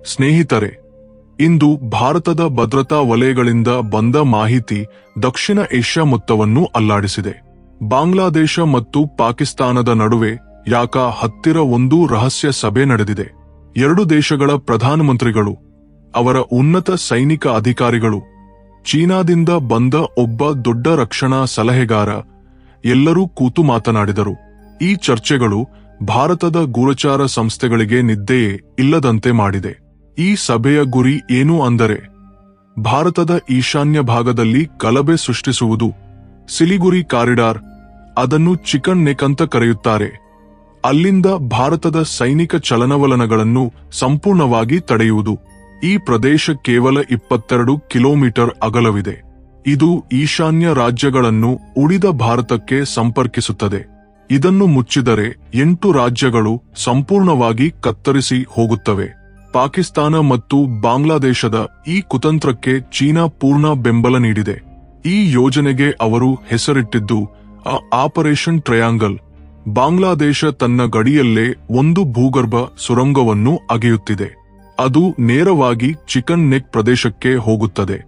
ಸ್ನೇಹಿತರೆ, ಇಂದು ಭಾರತದ ಭದ್ರತಾ ವಲಯಗಳಿಂದ ಬಂದ ಮಾಹಿತಿ ದಕ್ಷಿಣ ಏಷ್ಯಾ ಮೊತ್ತವನ್ನು ಅಲ್ಲಾಡಿಸಿದೆ. ಬಾಂಗ್ಲಾದೇಶ ಮತ್ತು ಪಾಕಿಸ್ತಾನದ ನಡುವೆ ಹತ್ತಿರ ಒಂದು ರಹಸ್ಯ ಸಭೆ ನಡೆದಿದೆ. ಎರಡು ದೇಶಗಳ ಪ್ರಧಾನಮಂತ್ರಿಗಳು, ಅವರ ಉನ್ನತ ಸೈನಿಕ ಅಧಿಕಾರಿಗಳು, ಚೀನಾದಿಂದ ಬಂದ ಒಬ್ಬ ದೊಡ್ಡ ರಕ್ಷಣಾ ಸಲಹೆಗಾರ ಎಲ್ಲರೂ ಕೂತು ಮಾತನಾಡಿದರು. ಈ ಚರ್ಚೆಗಳು ಭಾರತದ ಗೂಢಚಾರ ಸಂಸ್ಥೆಗಳಿಗೆ ನಿದ್ದೆಯೇ ಇಲ್ಲದಂತೆ ಮಾಡಿದೆ. ಈ ಸಭೆಯ ಗುರಿ ಏನು ಅಂದರೆ, ಭಾರತದ ಈಶಾನ್ಯ ಭಾಗದಲ್ಲಿ ಗಲಭೆ ಸೃಷ್ಟಿಸುವುದು. ಸಿಲಿಗುರಿ ಕಾರಿಡಾರ್, ಅದನ್ನು ಚಿಕನ್ ನೆಕ್ ಅಂತ ಕರೆಯುತ್ತಾರೆ, ಅಲ್ಲಿಂದ ಭಾರತದ ಸೈನಿಕ ಚಲನವಲನಗಳನ್ನು ಸಂಪೂರ್ಣವಾಗಿ ತಡೆಯುವುದು. ಈ ಪ್ರದೇಶ ಕೇವಲ 22 ಕಿಲೋಮೀಟರ್ ಅಗಲವಿದೆ. ಇದು ಈಶಾನ್ಯ ರಾಜ್ಯಗಳನ್ನು ಉಳಿದ ಭಾರತಕ್ಕೆ ಸಂಪರ್ಕಿಸುತ್ತದೆ. ಇದನ್ನು ಮುಚ್ಚಿದರೆ 8 ರಾಜ್ಯಗಳು ಸಂಪೂರ್ಣವಾಗಿ ಕತ್ತರಿಸಿ ಹೋಗುತ್ತವೆ. ಪಾಕಿಸ್ತಾನ ಮತ್ತು ಬಾಂಗ್ಲಾದೇಶದ ಈ ಕುತಂತ್ರಕ್ಕೆ ಚೀನಾ ಪೂರ್ಣ ಬೆಂಬಲ ನೀಡಿದೆ. ಈ ಯೋಜನೆಗೆ ಅವರು ಹೆಸರಿಟ್ಟಿದ್ದು ಆಪರೇಷನ್ ಟ್ರಯಾಂಗಲ್. ಬಾಂಗ್ಲಾದೇಶ ತನ್ನ ಗಡಿಯಲ್ಲೇ ಒಂದು ಭೂಗರ್ಭ ಸುರಂಗವನ್ನು ಅಗೆಯುತ್ತಿದೆ. ಅದು ನೇರವಾಗಿ ಚಿಕನ್ ನೆಕ್ ಪ್ರದೇಶಕ್ಕೆ ಹೋಗುತ್ತದೆ.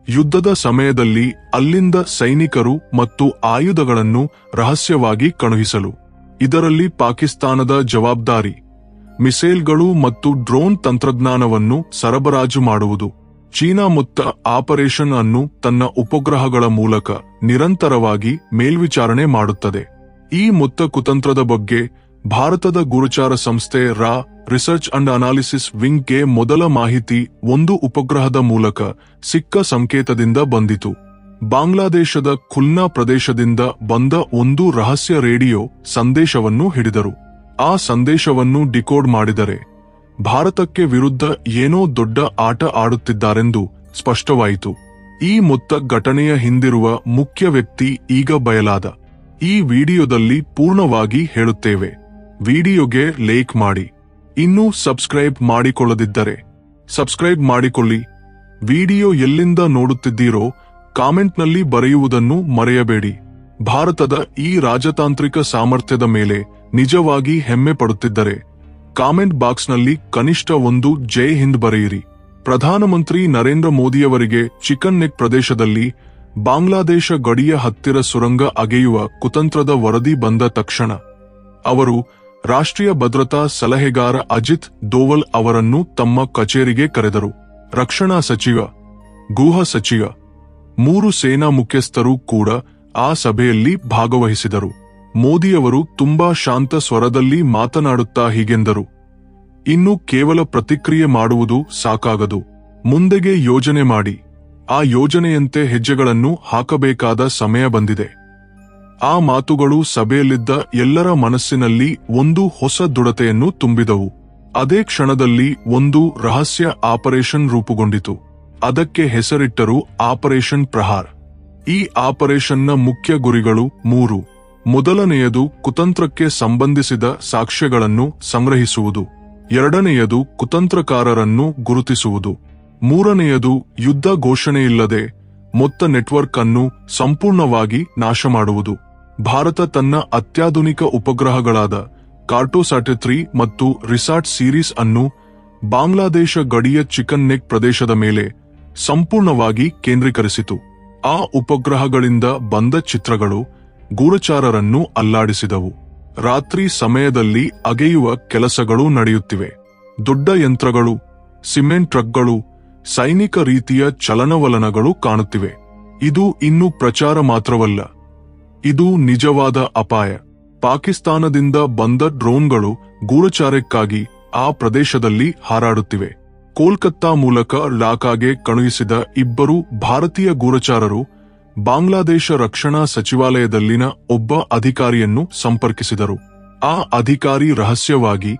ಯುದ್ಧದ ಸಮಯದಲ್ಲಿ ಅಲ್ಲಿಂದ ಸೈನಿಕರು ಮತ್ತು ಆಯುಧಗಳನ್ನು ರಹಸ್ಯವಾಗಿ ಕಳುಹಿಸಲು. ಇದರಲ್ಲಿ ಪಾಕಿಸ್ತಾನದ ಜವಾಬ್ದಾರಿ ಮಿಸೈಲ್ಗಳು ಮತ್ತು ಡ್ರೋನ್ ತಂತ್ರಜ್ಞಾನವನ್ನು ಸರಬರಾಜು ಮಾಡುವುದು. ಚೀನಾ ಮೊತ್ತ ಆಪರೇಷನ್ ಅನ್ನು ತನ್ನ ಉಪಗ್ರಹಗಳ ಮೂಲಕ ನಿರಂತರವಾಗಿ ಮೇಲ್ವಿಚಾರಣೆ ಮಾಡುತ್ತದೆ. ಈ ಮೊತ್ತ ಕುತಂತ್ರದ ಬಗ್ಗೆ ಭಾರತದ ಗೂಢಚಾರ ಸಂಸ್ಥೆ ರಿಸರ್ಚ್ ಅಂಡ್ ಅನಾಲಿಸಿಸ್ ವಿಂಗ್ಗೆ ಮೊದಲ ಮಾಹಿತಿ ಒಂದು ಉಪಗ್ರಹದ ಮೂಲಕ ಸಿಕ್ಕ ಸಂಕೇತದಿಂದ ಬಂದಿತು. ಬಾಂಗ್ಲಾದೇಶದ ಖುಲ್ನಾ ಪ್ರದೇಶದಿಂದ ಬಂದ ಒಂದು ರಹಸ್ಯ ರೇಡಿಯೋ ಸಂದೇಶವನ್ನು ಹಿಡಿದರು. ಆ ಸಂದೇಶವನ್ನು ಡಿಕೋಡ್ ಮಾಡಿದರೆ ಭಾರತಕ್ಕೆ ವಿರುದ್ಧ ಏನೋ ದೊಡ್ಡ ಆಟ ಆಡುತ್ತಿದ್ದಾರೆಂದು ಸ್ಪಷ್ಟವಾಯಿತು. ಈ ಮೊತ್ತ ಘಟನೆಯ ಹಿಂದಿರುವ ಮುಖ್ಯ ವ್ಯಕ್ತಿ ಈಗ ಬಯಲಾದ. ಈ ವಿಡಿಯೋದಲ್ಲಿ ಪೂರ್ಣವಾಗಿ ಹೇಳುತ್ತೇವೆ. ವಿಡಿಯೋಗೆ ಲೈಕ್ ಮಾಡಿ. ಇನ್ನೂ ಸಬ್ಸ್ಕ್ರೈಬ್ ಮಾಡಿಕೊಳ್ಳದಿದ್ದರೆ ಸಬ್ಸ್ಕ್ರೈಬ್ ಮಾಡಿಕೊಳ್ಳಿ. ವಿಡಿಯೋ ಎಲ್ಲಿಂದ ನೋಡುತ್ತಿದ್ದೀರೋ ಕಾಮೆಂಟ್ನಲ್ಲಿ ಬರೆಯುವುದನ್ನು ಮರೆಯಬೇಡಿ. ಭಾರತದ ಈ ರಾಜತಾಂತ್ರಿಕ ಸಾಮರ್ಥ್ಯದ ಮೇಲೆ ನಿಜವಾಗಿ ಹೆಮ್ಮೆ ಪಡುತ್ತಿದ್ದರೆ ಕಾಮೆಂಟ್ ಬಾಕ್ಸ್ನಲ್ಲಿ ಕನಿಷ್ಠ ಒಂದು ಜೈ ಹಿಂದ್ ಬರೆಯಿರಿ. ಪ್ರಧಾನಮಂತ್ರಿ ನರೇಂದ್ರ ಮೋದಿಯವರಿಗೆ ಚಿಕನ್ ನೆಕ್ ಪ್ರದೇಶದಲ್ಲಿ ಬಾಂಗ್ಲಾದೇಶ ಗಡಿಯ ಹತ್ತಿರ ಸುರಂಗ ಅಗೆಯುವ ಕುತಂತ್ರದ ವರದಿ ಬಂದ ತಕ್ಷಣ ಅವರು ರಾಷ್ಟ್ರೀಯ ಭದ್ರತಾ ಸಲಹೆಗಾರ ಅಜಿತ್ ದೋವಲ್ ಅವರನ್ನು ತಮ್ಮ ಕಚೇರಿಗೆ ಕರೆದರು. ರಕ್ಷಣಾ ಸಚಿವ, ಗೃಹ ಸಚಿವ, 3 ಸೇನಾ ಮುಖ್ಯಸ್ಥರು ಕೂಡ ಆ ಸಭೆಯಲ್ಲಿ ಭಾಗವಹಿಸಿದರು. ಮೋದಿಯವರು ತುಂಬಾ ಶಾಂತ ಸ್ವರದಲ್ಲಿ ಮಾತನಾಡುತ್ತಾ ಹೀಗೆಂದರು, ಇನ್ನು ಕೇವಲ ಪ್ರತಿಕ್ರಿಯೆ ಮಾಡುವುದು ಸಾಕಾಗದು. ಮುಂದೆಗೆ ಯೋಜನೆ ಮಾಡಿ. ಆ ಯೋಜನೆಯಂತೆ ಹೆಜ್ಜೆಗಳನ್ನು ಹಾಕಬೇಕಾದ ಸಮಯ ಬಂದಿದೆ. ಆ ಮಾತುಗಳು ಸಭೆಯಲ್ಲಿದ್ದ ಎಲ್ಲರ ಮನಸ್ಸಿನಲ್ಲಿ ಒಂದು ಹೊಸ ದೃಢತೆಯನ್ನು ತುಂಬಿದವು. ಅದೇ ಕ್ಷಣದಲ್ಲಿ ಒಂದು ರಹಸ್ಯ ಆಪರೇಷನ್ ರೂಪುಗೊಂಡಿತು. ಅದಕ್ಕೆ ಹೆಸರಿಟ್ಟರು ಆಪರೇಷನ್ ಪ್ರಹಾರ್. ಈ ಆಪರೇಷನ್ನ ಮುಖ್ಯ ಗುರಿಗಳು 3. ಮೊದಲನೆಯದು ಕುತಂತ್ರಕ್ಕೆ ಸಂಬಂಧಿಸಿದ ಸಾಕ್ಷ್ಯಗಳನ್ನು ಸಂಗ್ರಹಿಸುವುದು. ಎರಡನೆಯದು ಕುತಂತ್ರಕಾರರನ್ನು ಗುರುತಿಸುವುದು. ಮೂರನೆಯದು ಯುದ್ಧ ಘೋಷಣೆಯಿಲ್ಲದೆ ಮೊತ್ತ ನೆಟ್ವರ್ಕ್ ಅನ್ನು ಸಂಪೂರ್ಣವಾಗಿ ನಾಶ ಮಾಡುವುದು. ಭಾರತ ತನ್ನ ಅತ್ಯಾಧುನಿಕ ಉಪಗ್ರಹಗಳಾದ ಕಾರ್ಟೋಸಾಟ್ 3 ಮತ್ತು ರಿಸಾಟ್ ಸೀರೀಸ್ ಅನ್ನು ಬಾಂಗ್ಲಾದೇಶ ಗಡಿಯ ಚಿಕನ್ ನೆಕ್ ಪ್ರದೇಶದ ಮೇಲೆ ಸಂಪೂರ್ಣವಾಗಿ ಕೇಂದ್ರೀಕರಿಸಿತು. ಆ ಉಪಗ್ರಹಗಳಿಂದ ಬಂದ ಚಿತ್ರಗಳು ಗೂಢಚಾರರನ್ನು ಅಲ್ಲಾಡಿಸಿದವು. ರಾತ್ರಿ ಸಮಯದಲ್ಲಿ ಅಗೆಯುವ ಕೆಲಸಗಳು ನಡೆಯುತ್ತಿವೆ. ದೊಡ್ಡ ಯಂತ್ರಗಳು, ಸಿಮೆಂಟ್ ಟ್ರಕ್ಗಳು, ಸೈನಿಕ ರೀತಿಯ ಚಲನವಲನಗಳು ಕಾಣುತ್ತಿವೆ. ಇದು ಇನ್ನು ಪ್ರಚಾರ ಮಾತ್ರವಲ್ಲ, ಇದು ನಿಜವಾದ ಅಪಾಯ. ಪಾಕಿಸ್ತಾನದಿಂದ ಬಂದ ಡ್ರೋನ್ಗಳು ಗೂಢಚಾರಕ್ಕಾಗಿ ಆ ಪ್ರದೇಶದಲ್ಲಿ ಹಾರಾಡುತ್ತಿವೆ. ಕೋಲ್ಕತ್ತಾ ಮೂಲಕ ಢಾಕಾಗೆ ಕಳುಹಿಸಿದ 2 ಭಾರತೀಯ ಗೂಢಚಾರರು ಬಾಂಗ್ಲಾದೇಶ ರಕ್ಷಣಾ ಸಚಿವಾಲಯದಲ್ಲಿನ ಒಬ್ಬ ಅಧಿಕಾರಿಯನ್ನು ಸಂಪರ್ಕಿಸಿದರು. ಆ ಅಧಿಕಾರಿ ರಹಸ್ಯವಾಗಿ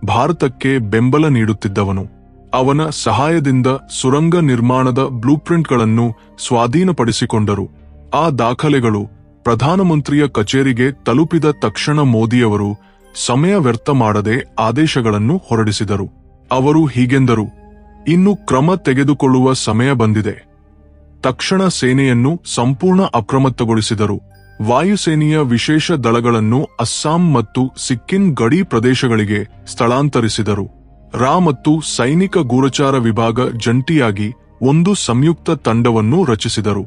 ಭಾರತಕ್ಕೆ ಬೆಂಬಲ ನೀಡುತ್ತಿದ್ದವನು. ಅವನ ಸಹಾಯದಿಂದ ಸುರಂಗ ನಿರ್ಮಾಣದ ಬ್ಲೂಪ್ರಿಂಟ್ಗಳನ್ನು ಸ್ವಾಧೀನಪಡಿಸಿಕೊಂಡರು. ಆ ದಾಖಲೆಗಳು ಪ್ರಧಾನಮಂತ್ರಿಯ ಕಚೇರಿಗೆ ತಲುಪಿದ ತಕ್ಷಣ ಮೋದಿಯವರು ಸಮಯ ವ್ಯರ್ಥ ಮಾಡದೆ ಆದೇಶಗಳನ್ನು ಹೊರಡಿಸಿದರು. ಅವರು ಹೀಗೆಂದರು, ಇನ್ನು ಕ್ರಮ ತೆಗೆದುಕೊಳ್ಳುವ ಸಮಯ ಬಂದಿದೆ. ತಕ್ಷಣ ಸೇನೆಯನ್ನು ಸಂಪೂರ್ಣ ಅಪ್ರಮತ್ತಗೊಳಿಸಿದರು. ವಾಯುಸೇನೆಯ ವಿಶೇಷ ದಳಗಳನ್ನು ಅಸ್ಸಾಂ ಮತ್ತು ಸಿಕ್ಕಿಂ ಗಡಿ ಪ್ರದೇಶಗಳಿಗೆ ಸ್ಥಳಾಂತರಿಸಿದರು. ರಾ ಮತ್ತು ಸೈನಿಕ ಗೂಢಚಾರ ವಿಭಾಗ ಜಂಟಿಯಾಗಿ ಒಂದು ಸಂಯುಕ್ತ ತಂಡವನ್ನು ರಚಿಸಿದರು.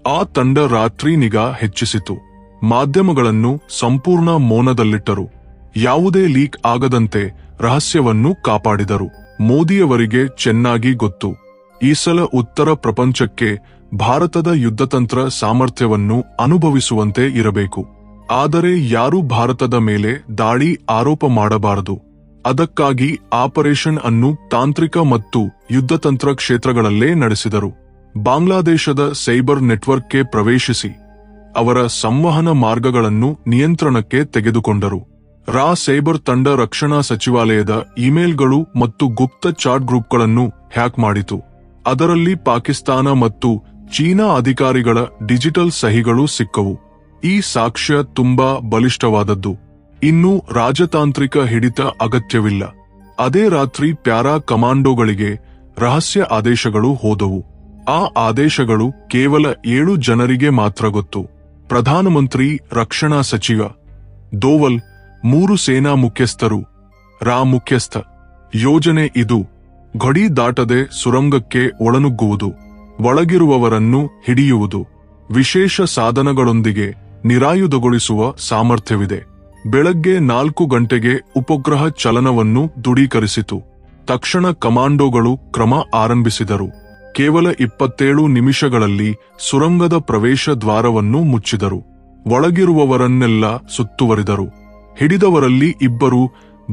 ಆ ತಂಡ ರಾತ್ರಿ ನಿಗಾ ಹೆಚ್ಚಿಸಿತು. ಮಾಧ್ಯಮಗಳನ್ನು ಸಂಪೂರ್ಣ ಮೌನದಲ್ಲಿಟ್ಟರು. ಯಾವುದೇ ಲೀಕ್ ಆಗದಂತೆ ರಹಸ್ಯವನ್ನು ಕಾಪಾಡಿದರು. ಮೋದಿಯವರಿಗೆ ಚೆನ್ನಾಗಿ ಗೊತ್ತು, ಈ ಸಲ ಉತ್ತರ ಪ್ರಪಂಚಕ್ಕೆ ಭಾರತದ ಯುದ್ಧತಂತ್ರ ಸಾಮರ್ಥ್ಯವನ್ನು ಅನುಭವಿಸುವಂತೆ ಇರಬೇಕು. ಆದರೆ ಯಾರೂ ಭಾರತದ ಮೇಲೆ ದಾಳಿ ಆರೋಪ ಮಾಡಬಾರದು. ಅದಕ್ಕಾಗಿ ಆಪರೇಷನ್ ಅನ್ನು ತಾಂತ್ರಿಕ ಮತ್ತು ಯುದ್ಧತಂತ್ರ ಕ್ಷೇತ್ರಗಳಲ್ಲೇ ನಡೆಸಿದರು. ಬಾಂಗ್ಲಾದೇಶದ ಸೈಬರ್ ನೆಟ್ವರ್ಕ್ಗೆ ಪ್ರವೇಶಿಸಿ ಅವರ ಸಂವಹನ ಮಾರ್ಗಗಳನ್ನು ನಿಯಂತ್ರಣಕ್ಕೆ ತೆಗೆದುಕೊಂಡರು. ರಾ ಸೈಬರ್ ತಂಡ ರಕ್ಷಣಾ ಸಚಿವಾಲಯದ ಇಮೇಲ್ಗಳು ಮತ್ತು ಗುಪ್ತ ಚಾಟ್ ಗ್ರೂಪ್ಗಳನ್ನು ಹ್ಯಾಕ್ ಮಾಡಿತು. ಅದರಲ್ಲಿ ಪಾಕಿಸ್ತಾನ ಮತ್ತು ಚೀನಾ ಅಧಿಕಾರಿಗಳ ಡಿಜಿಟಲ್ ಸಹಿಗಳು ಸಿಕ್ಕವು. ಈ ಸಾಕ್ಷ್ಯ ತುಂಬಾ ಬಲಿಷ್ಠವಾದದ್ದು. ಇನ್ನು ರಾಜತಾಂತ್ರಿಕ ಹಿಡಿತ ಅಗತ್ಯವಿಲ್ಲ. ಅದೇ ರಾತ್ರಿ ಪ್ಯಾರಾ ಕಮಾಂಡೋಗಳಿಗೆ ರಹಸ್ಯ ಆದೇಶಗಳು ಹೋದವು. ಆ ಆದೇಶಗಳು ಕೇವಲ 7 ಜನರಿಗೆ ಮಾತ್ರ ಗೊತ್ತು. ಪ್ರಧಾನಮಂತ್ರಿ, ರಕ್ಷಣಾ ಸಚಿವ, ದೋವಲ್, 3 ಸೇನಾ ಮುಖ್ಯಸ್ಥರು, ರಾ ಮುಖ್ಯಸ್ಥ. ಯೋಜನೆ ಇದು: ಗಡಿ ದಾಟದೆ ಸುರಂಗಕ್ಕೆ ಒಳನುಗ್ಗುವುದು, ಒಳಗಿರುವವರನ್ನು ಹಿಡಿಯುವುದು, ವಿಶೇಷ ಸಾಧನಗಳೊಂದಿಗೆ ನಿರಾಯುಧಗೊಳಿಸುವ ಸಾಮರ್ಥ್ಯವಿದೆ. ಬೆಳಗ್ಗೆ 4 ಗಂಟೆಗೆ ಉಪಗ್ರಹ ಚಲನವನ್ನು ದೃಢೀಕರಿಸಿತು. ತಕ್ಷಣ ಕಮಾಂಡೋಗಳು ಕ್ರಮ ಆರಂಭಿಸಿದರು. ಕೇವಲ 27 ನಿಮಿಷಗಳಲ್ಲಿ ಸುರಂಗದ ಪ್ರವೇಶ ದ್ವಾರವನ್ನು ಮುಚ್ಚಿದರು. ಒಳಗಿರುವವರನ್ನೆಲ್ಲ ಸುತ್ತುವರಿದರು. ಹಿಡಿದವರಲ್ಲಿ 2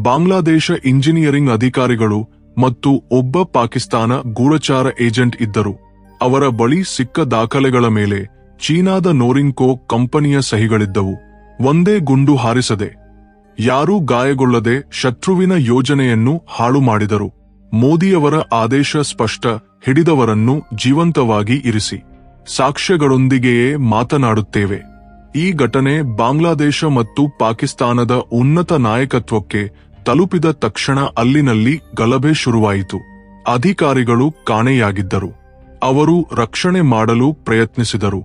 ಬಾಂಗ್ಲಾದೇಶ ಇಂಜಿನಿಯರಿಂಗ್ ಅಧಿಕಾರಿಗಳು ಮತ್ತು ಒಬ್ಬ ಪಾಕಿಸ್ತಾನ ಗೂಢಚಾರ ಏಜೆಂಟ್ ಇದ್ದರು. ಅವರ ಬಳಿ ಸಿಕ್ಕ ದಾಖಲೆಗಳ ಮೇಲೆ ಚೀನಾದ ನೋರಿಂಕೋ ಕಂಪನಿಯ ಸಹಿಗಳಿದ್ದವು. ಒಂದೇ ಗುಂಡು ಹಾರಿಸದೆ, ಯಾರೂ ಗಾಯಗೊಳ್ಳದೆ ಶತ್ರುವಿನ ಯೋಜನೆಯನ್ನು ಹಾಳು ಮಾಡಿದರು. ಮೋದಿಯವರ ಆದೇಶ ಸ್ಪಷ್ಟ: ಹಿಡಿದವರನ್ನು ಜೀವಂತವಾಗಿ ಇರಿಸಿ. ಸಾಕ್ಷ್ಯಗಳೊಂದಿಗೆಯೇ ಮಾತನಾಡುತ್ತೇವೆ. ಈ ಘಟನೆ ಬಾಂಗ್ಲಾದೇಶ ಮತ್ತು ಪಾಕಿಸ್ತಾನದ ಉನ್ನತ ನಾಯಕತ್ವಕ್ಕೆ ತಲುಪಿದ ತಕ್ಷಣ ಅಲ್ಲಿನಲ್ಲಿ ಗಲಭೆ ಶುರುವಾಯಿತು. ಅಧಿಕಾರಿಗಳು ಕಾಣೆಯಾಗಿದ್ದರು. ಅವರು ರಕ್ಷಣೆ ಮಾಡಲು ಪ್ರಯತ್ನಿಸಿದರು.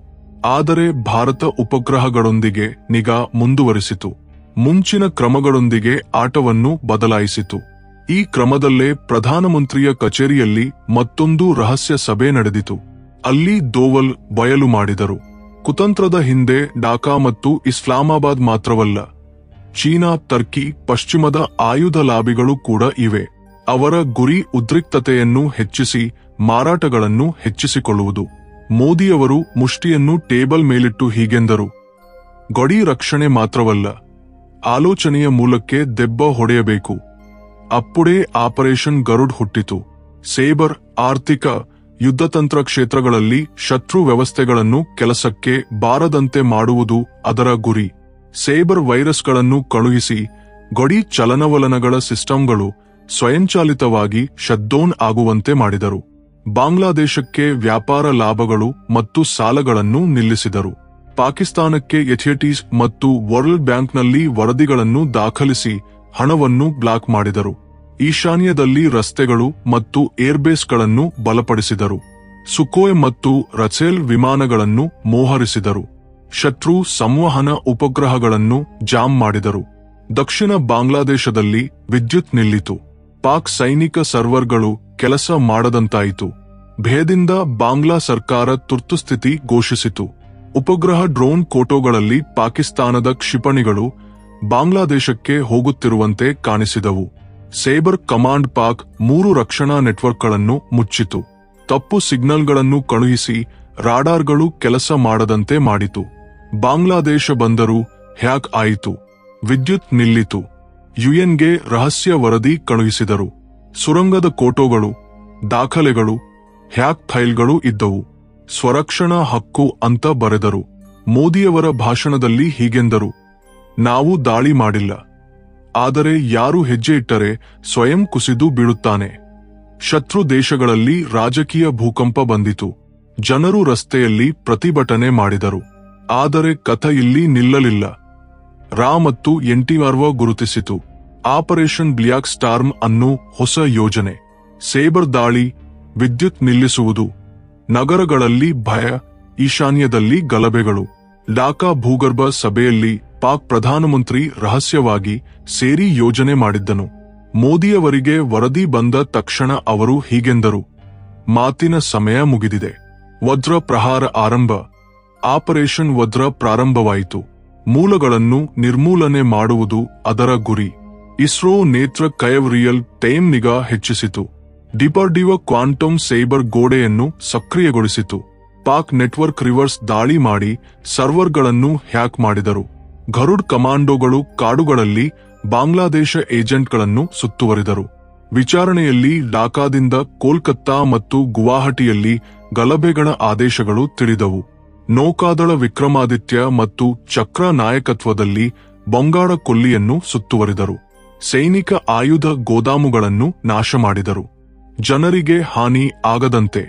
ಆದರೆ ಭಾರತ ಉಪಗ್ರಹಗಳೊಂದಿಗೆ ನಿಗಾ ಮುಂದುವರಿಸಿತು. ಮುಂಚಿನ ಕ್ರಮಗಳೊಂದಿಗೆ ಆಟವನ್ನು ಬದಲಾಯಿಸಿತು. ಈ ಕ್ರಮದಲ್ಲೇ ಪ್ರಧಾನಮಂತ್ರಿಯ ಕಚೇರಿಯಲ್ಲಿ ಮತ್ತೊಂದು ರಹಸ್ಯ ಸಭೆ ನಡೆದಿತು. ಅಲ್ಲಿ ದೋವಲ್ ಬಯಲು ಮಾಡಿದರು, ಕುತಂತ್ರದ ಹಿಂದೆ ಢಾಕಾ ಮತ್ತು ಇಸ್ಲಾಮಾಬಾದ್ ಮಾತ್ರವಲ್ಲ, ಚೀನಾ, ಟರ್ಕಿ, ಪಶ್ಚಿಮದ ಆಯುಧ ಲಾಬಿಗಳು ಕೂಡ ಇವೆ. ಅವರ ಗುರಿ ಉದ್ರಿಕ್ತತೆಯನ್ನು ಹೆಚ್ಚಿಸಿ ಮಾರಾಟಗಳನ್ನು ಹೆಚ್ಚಿಸಿಕೊಳ್ಳುವುದು. ಮೋದಿಯವರು ಮುಷ್ಟಿಯನ್ನು ಟೇಬಲ್ ಮೇಲಿಟ್ಟು ಹೀಗೆಂದರು: ಗಡಿ ರಕ್ಷಣೆ ಮಾತ್ರವಲ್ಲ, ಆಲೋಚನೆಯ ಮೂಲಕ್ಕೆ ದೆಬ್ಬ ಹೊಡೆಯಬೇಕು. ಅಪ್ಪುಡೇ ಆಪರೇಷನ್ ಗರುಡ್ ಹುಟ್ಟಿತು. ಸೈಬರ್, ಆರ್ಥಿಕ, ಯುದ್ಧತಂತ್ರ ಕ್ಷೇತ್ರಗಳಲ್ಲಿ ಶತ್ರು ವ್ಯವಸ್ಥೆಗಳನ್ನು ಕೆಲಸಕ್ಕೆ ಬಾರದಂತೆ ಮಾಡುವುದು ಅದರ ಗುರಿ. ಸೈಬರ್ ವೈರಸ್ಗಳನ್ನು ಕಳುಹಿಸಿ ಗಡಿ ಚಲನವಲನಗಳ ಸಿಸ್ಟಂಗಳು ಸ್ವಯಂಚಾಲಿತವಾಗಿ ಶಟ್ಡೌನ್ ಆಗುವಂತೆ ಮಾಡಿದರು. ಬಾಂಗ್ಲಾದೇಶಕ್ಕೆ ವ್ಯಾಪಾರ ಲಾಭಗಳು ಮತ್ತು ಸಾಲಗಳನ್ನು ನಿಲ್ಲಿಸಿದರು. ಪಾಕಿಸ್ತಾನಕ್ಕೆ ಎಥಿಯೋಪಿಯಾ ಮತ್ತು ವರ್ಲ್ಡ್ ಬ್ಯಾಂಕ್ನಲ್ಲಿ ವರದಿಗಳನ್ನು ದಾಖಲಿಸಿ ಹಣವನ್ನು ಬ್ಲಾಕ್ ಮಾಡಿದರು. ಈಶಾನ್ಯದಲ್ಲಿ ರಸ್ತೆಗಳು ಮತ್ತು ಏರ್ಬೇಸ್ಗಳನ್ನು ಬಲಪಡಿಸಿದರು. ಸುಖೋಯ್ ಮತ್ತು ರಫೇಲ್ ವಿಮಾನಗಳನ್ನು ಮೋಹರಿಸಿದರು. ಶತ್ರು ಸಂವಹನ ಉಪಗ್ರಹಗಳನ್ನು ಜಾಮ್ ಮಾಡಿದರು. ದಕ್ಷಿಣ ಬಾಂಗ್ಲಾದೇಶದಲ್ಲಿ ವಿದ್ಯುತ್ ನಿಲ್ಲಿತು. ಪಾಕ್ ಸೈನಿಕ ಸರ್ವರ್ಗಳು ಕೆಲಸ ಮಾಡದಂತಾಯಿತು. ಭಯದಿಂದ ಬಾಂಗ್ಲಾ ಸರ್ಕಾರ ತುರ್ತುಸ್ಥಿತಿ ಘೋಷಿಸಿತು. ಉಪಗ್ರಹ ಡ್ರೋನ್ ಫೋಟೋಗಳಲ್ಲಿ ಪಾಕಿಸ್ತಾನದ ಕ್ಷಿಪಣಿಗಳು ಬಾಂಗ್ಲಾದೇಶಕ್ಕೆ ಹೋಗುತ್ತಿರುವಂತೆ ಕಾಣಿಸಿದವು. ಸೈಬರ್ ಕಮಾಂಡ್ ಪಾಕ್ 3 ರಕ್ಷಣಾ ನೆಟ್ವರ್ಕ್ಗಳನ್ನು ಮುಚ್ಚಿತು. ತಪ್ಪು ಸಿಗ್ನಲ್ಗಳನ್ನು ಕಳುಹಿಸಿ ರಾಡಾರ್ಗಳು ಕೆಲಸ ಮಾಡದಂತೆ ಮಾಡಿತು. ಬಾಂಗ್ಲಾದೇಶ ಬಂದರು ಹ್ಯಾಕ್ ಆಯಿತು. ವಿದ್ಯುತ್ ನಿಲ್ಲಿತು. ಯುಎನ್ಗೆ ರಹಸ್ಯ ವರದಿ ಕಳುಹಿಸಿದರು. ಸುರಂಗದ ಫೋಟೋಗಳು, ದಾಖಲೆಗಳು, ಹ್ಯಾಕ್ ಫೈಲ್ಗಳು ಇದ್ದವು. ಸ್ವರಕ್ಷಣಾ ಹಕ್ಕು ಅಂತ ಬರೆದರು. ಮೋದಿಯವರ ಭಾಷಣದಲ್ಲಿ ಹೀಗೆಂದರು: ನಾವು ದಾಳಿ ಮಾಡಿಲ್ಲ, ಆದರೆ ಯಾರು ಹೆಜ್ಜೆ ಇಟ್ಟರೆ ಸ್ವಯಂ ಕುಸಿದು ಬೀಳುತ್ತಾನೆ. ಶತ್ರು ದೇಶಗಳಲ್ಲಿ ರಾಜಕೀಯ ಭೂಕಂಪ ಬಂದಿತು. ಜನರು ರಸ್ತೆಯಲ್ಲಿ ಪ್ರತಿಭಟನೆ ಮಾಡಿದರು. ಆದರೆ ಕಥೆ ಇಲ್ಲಿ ನಿಲ್ಲಲಿಲ್ಲ. ರಾ ಮತ್ತು ಎನ್ಟಿಆರ್ವ ಗುರುತಿಸಿತು. ಆಪರೇಷನ್ ಬ್ಲ್ಯಾಕ್ ಸ್ಟಾರ್ಮ್ ಅನ್ನೋ ಹೊಸ ಯೋಜನೆ. ಸೈಬರ್ ದಾಳಿ, ವಿದ್ಯುತ್ ನಿಲ್ಲಿಸುವುದು, ನಗರಗಳಲ್ಲಿ ಭಯ, ಈಶಾನ್ಯದಲ್ಲಿ ಗಲಭೆಗಳು. ಢಾಕಾ ಭೂಗರ್ಭ ಸಭೆಯಲ್ಲಿ ಪಾಕ್ ಪ್ರಧಾನಮಂತ್ರಿ ರಹಸ್ಯವಾಗಿ ಸೇರಿ ಯೋಜನೆ ಮಾಡಿದ್ದನು. ಮೋದಿಯವರಿಗೆ ವರದಿ ಬಂದ ತಕ್ಷಣ ಅವರು ಹೀಗೆಂದರು, ಮಾತಿನ ಸಮಯ ಮುಗಿದಿದೆ. ವಜ್ರ ಪ್ರಹಾರ ಆರಂಭ. ಆಪರೇಷನ್ ವಜ್ರ ಪ್ರಾರಂಭವಾಯಿತು. ಮೂಲಗಳನ್ನು ನಿರ್ಮೂಲನೆ ಮಾಡುವುದು ಅದರ ಗುರಿ. ಇಸ್ರೋ ನೇತ್ರ ಕೈವ್ ರಿಯಲ್ ಟೈಮ್ ನಿಗಾ ಹೆಚ್ಚಿಸಿತು. ಡಿಪಾರ್ಡಿವ ಕ್ವಾಂಟಮ್ ಸೈಬರ್ ಗೋಡೆಯನ್ನು ಸಕ್ರಿಯಗೊಳಿಸಿತು. ಪಾಕ್ ನೆಟ್ವರ್ಕ್ ರಿವರ್ಸ್ ದಾಳಿ ಮಾಡಿ ಸರ್ವರ್ಗಳನ್ನು ಹ್ಯಾಕ್ ಮಾಡಿದರು. ಗರುಡ್ ಕಮಾಂಡೋಗಳು ಕಾಡುಗಳಲ್ಲಿ ಬಾಂಗ್ಲಾದೇಶ ಏಜೆಂಟ್ಗಳನ್ನು ಸುತ್ತುವರಿದರು. ವಿಚಾರಣೆಯಲ್ಲಿ ಢಾಕಾದಿಂದ ಕೋಲ್ಕತ್ತಾ ಮತ್ತು ಗುವಾಹಟಿಯಲ್ಲಿ ಗಲಭೆಗಳ ಆದೇಶಗಳು ತಿಳಿದವು. ನೌಕಾದಳ ವಿಕ್ರಮಾದಿತ್ಯ ಮತ್ತು ಚಕ್ರ ನಾಯಕತ್ವದಲ್ಲಿ ಬಂಗಾಳ ಕೊಲ್ಲಿಯನ್ನು ಸುತ್ತುವರಿದರು. ಸೈನಿಕ ಆಯುಧ ಗೋದಾಮುಗಳನ್ನು ನಾಶ ಮಾಡಿದರು. ಜನರಿಗೆ ಹಾನಿ ಆಗದಂತೆ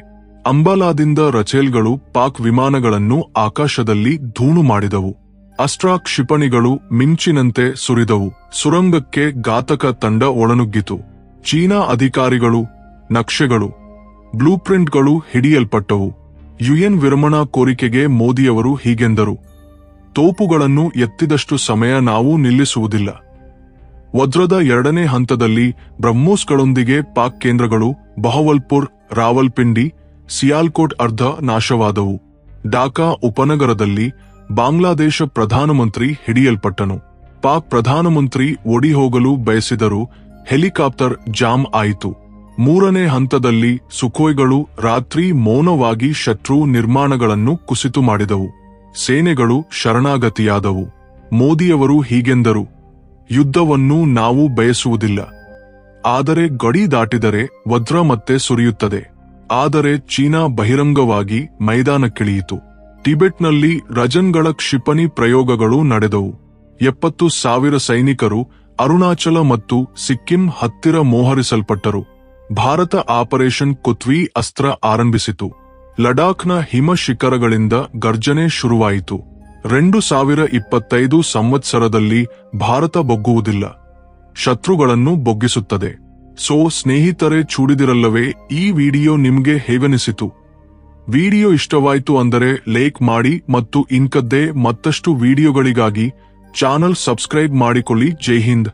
ಅಂಬಾಲಾದಿಂದ ರಚೇಲ್ಗಳು ಪಾಕ್ ವಿಮಾನಗಳನ್ನು ಆಕಾಶದಲ್ಲಿ ಧೂಳು ಮಾಡಿದವು. ಅಸ್ತ್ರ ಕ್ಷಿಪಣಿಗಳು ಮಿಂಚಿನಂತೆ ಸುರಿದವು. ಸುರಂಗಕ್ಕೆ ಘಾತಕ ತಂಡ ಒಳನುಗ್ಗಿತು. ಚೀನಾ ಅಧಿಕಾರಿಗಳು, ನಕ್ಷೆಗಳು, ಬ್ಲೂಪ್ರಿಂಟ್ಗಳು ಹಿಡಿಯಲ್ಪಟ್ಟವು. ಯುಎನ್ ವಿರಮಣಾ ಕೋರಿಕೆಗೆ ಮೋದಿಯವರು ಹೀಗೆಂದರು, ತೋಪುಗಳನ್ನು ಎತ್ತಿದಷ್ಟು ಸಮಯ ನಾವು ನಿಲ್ಲಿಸುವುದಿಲ್ಲ. ವಜ್ರದ 2ನೇ ಹಂತದಲ್ಲಿ ಬ್ರಹ್ಮೋಸ್ಗಳೊಂದಿಗೆ ಪಾಕ್ ಕೇಂದ್ರಗಳು ಬಹವಲ್ಪುರ್, ರಾವಲ್ಪಿಂಡಿ, ಸಿಯಾಲ್ಕೋಟ್ ಅರ್ಧ ನಾಶವಾದವು. ಢಾಕಾ ಉಪನಗರದಲ್ಲಿ ಬಾಂಗ್ಲಾದೇಶ ಪ್ರಧಾನಮಂತ್ರಿ ಹಿಡಿಯಲ್ಪಟ್ಟನು. ಪಾಕ್ ಪ್ರಧಾನಮಂತ್ರಿ ಓಡಿಹೋಗಲು ಬಯಸಿದರೂ ಹೆಲಿಕಾಪ್ಟರ್ ಜಾಮ್ ಆಯಿತು. 3ನೇ ಹಂತದಲ್ಲಿ ಸುಖೋಯ್ಗಳು ರಾತ್ರಿ ಮೌನವಾಗಿ ಶತ್ರು ನಿರ್ಮಾಣಗಳನ್ನು ಕುಸಿತು ಮಾಡಿದವು. ಸೇನೆಗಳು ಶರಣಾಗತಿಯಾದವು. ಮೋದಿಯವರು ಹೀಗೆಂದರು, ಯುದ್ಧವನ್ನು ನಾವು ಬಯಸುವುದಿಲ್ಲ. ಆದರೆ ಗಡಿ ದಾಟಿದರೆ ವಜ್ರ ಮತ್ತೆ ಸುರಿಯುತ್ತದೆ. ಆದರೆ ಚೀನಾ ಬಹಿರಂಗವಾಗಿ ಮೈದಾನಕ್ಕಿಳಿಯಿತು. ಟಿಬೆಟ್ನಲ್ಲಿ ರಜನ್ಗಳ ಕ್ಷಿಪಣಿ ಪ್ರಯೋಗಗಳು ನಡೆದವು. 70,000 ಸೈನಿಕರು ಅರುಣಾಚಲ ಮತ್ತು ಸಿಕ್ಕಿಂ ಹತ್ತಿರ ಮೋಹರಿಸಲ್ಪಟ್ಟರು. ಭಾರತ ಆಪರೇಷನ್ ಕುತ್ವಿ ಅಸ್ತ್ರ ಆರಂಭಿಸಿತು. ಲಡಾಖ್ನ ಹಿಮ ಶಿಖರಗಳಿಂದ ಗರ್ಜನೆ ಶುರುವಾಯಿತು. 2025 ಸಂವತ್ಸರದಲ್ಲಿ ಭಾರತ ಬೊಗ್ಗುವುದಿಲ್ಲ, ಶತ್ರುಗಳನ್ನು ಬೊಗ್ಗಿಸುತ್ತದೆ. ಸೋ ಸ್ನೇಹಿತರೆ, ಚೂಡಿದಿರಲ್ಲವೇ ಈ ವಿಡಿಯೋ ನಿಮ್ಗೆ ಹೇಗನಿಸಿತು? ವಿಡಿಯೋ ಇಷ್ಟವಾಯಿತು ಅಂದರೆ ಲೈಕ್ ಮಾಡಿ ಮತ್ತು ಇಂಕದ್ದೇ ಮತ್ತಷ್ಟು ವಿಡಿಯೋಗಳಿಗಾಗಿ ಚಾನಲ್ ಸಬ್ಸ್ಕ್ರೈಬ್ ಮಾಡಿಕೊಳ್ಳಿ. ಜೈ ಹಿಂದ್.